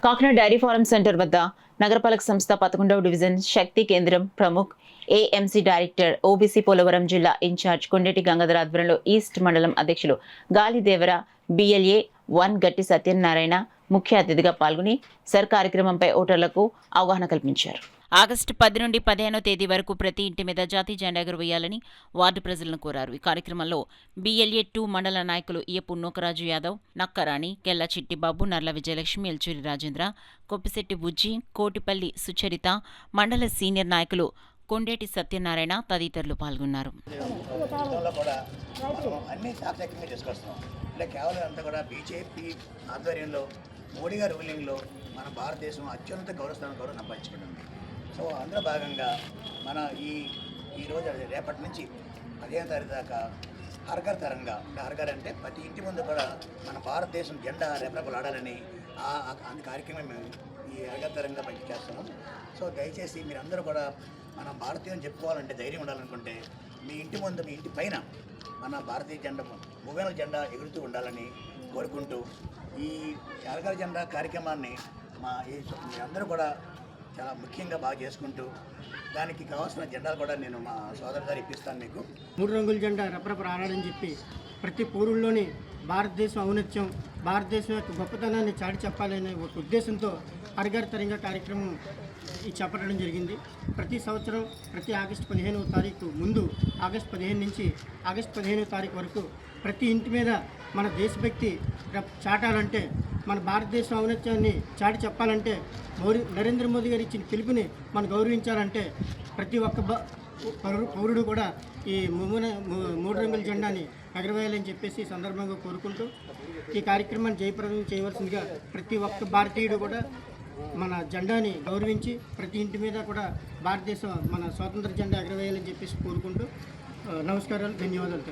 Kakinada dairy farm centre వద్ద నగరపాలక సంస్థ 11వ డివిజన్ శక్తి కేంద్రం Pramukh AMC director OBC Polavaram జిల్లా ఇన్ఛార్జ్ కొండేటి గంగాధర ఆధ్వర్యంలో ఈస్ట్ మండలం అధ్యక్షులు గాలిదేవర బిఎల్ఏ 1 గట్టి సత్యనారాయణ ముఖ్య అతిథిగా పాల్గొని సర్ కార్యక్రమంపై ఓటర్లకు అవగాహన కల్పించారు. ఆగస్టు 10 నుండి 15వ తేదీ వరకు ప్రతి ఇంటి మీద జాతీయ జెండా ఎగురవేయాలని వార్డు ప్రజలను కోరారు. ఈ కార్యక్రమంలో బిఎల్ఏ 2 మండల నాయకులు ఇయ్యపు నూకరాజు యాదవ్, నక్కరాణి, కెల్ల చిట్టిబాబు, నర్ల విజయలక్ష్మి, ఎల్చూరి రాజేంద్ర, కొప్పిశెట్టి బుజ్జి, కోటిపల్లి సుచరిత, మండల సీనియర్ నాయకులు కొండేటి సత్యనారాయణ తదితరులు పాల్గొన్నారు. మోడీ గారి రూలింగ్లో మన భారతదేశం అత్యున్నత గౌరవస్థానం కూడా సంపాదించుకుంటుంది. సో అందులో భాగంగా మన ఈరోజు రేపటి నుంచి 15వ తారీఖు దాకా హర్ఘర్ తరంగా హర్ఘర్ అంటే ప్రతి ఇంటి ముందు కూడా మన భారతదేశం జెండా రెపరెపలాడాలని అందు కార్యక్రమం మేము ఈ హర్ఘర్ తరంగా పని చేస్తున్నాం. సో దయచేసి మీరందరూ కూడా మన భారతీయం చెప్పుకోవాలంటే ధైర్యం ఉండాలనుకుంటే మీ ఇంటి ముందు మీ ఇంటి పైన మన భారతీయ జెండా మూవేల జెండా ఎగురుతూ ఉండాలని కోరుకుంటూ ఈ హర్ఘర్ జెండా కార్యక్రమాన్ని మీరందరూ కూడా చాలా ముఖ్యంగా బాగా చేసుకుంటూ దానికి కావాల్సిన జెండాలు కూడా నేను మా సోదరు గారు ఇప్పిస్తాను. మీకు 3 రంగుల జెండా రెపరెప ఆడాలని చెప్పి ప్రతి పౌరుల్లోని భారతదేశం ఔన్నత్యం, భారతదేశం యొక్క గొప్పతనాన్ని చాటి చెప్పాలనే ఒక ఉద్దేశంతో హర్ఘర్ తిరంగా కార్యక్రమం చేపట్టడం జరిగింది. ప్రతి సంవత్సరం ప్రతి ఆగస్టు 15వ తారీఖు ముందు ఆగస్టు 15 నుంచి ఆగస్టు 15వ తారీఖు వరకు ప్రతి ఇంటి మీద మన దేశభక్తి చాటాలంటే, మన భారతదేశం ఔన్నత్యాన్ని చాటి చెప్పాలంటే, నరేంద్ర మోదీ గారు ఇచ్చిన పిలుపుని మనం గౌరవించాలంటే ప్రతి ఒక్క పౌరుడు కూడా ఈ 3 రంగుల జెండాని ఎగరవేయాలని చెప్పేసి సందర్భంగా కోరుకుంటూ ఈ కార్యక్రమాన్ని జయప్రదం చేయవలసిందిగా ప్రతి ఒక్క భారతీయుడు కూడా మన జెండాని గౌరవించి ప్రతి ఇంటి మీద కూడా భారతదేశం మన స్వాతంత్ర జెండా ఎగరవేయాలని చెప్పేసి కోరుకుంటూ నమస్కారాలు, ధన్యవాదాలు.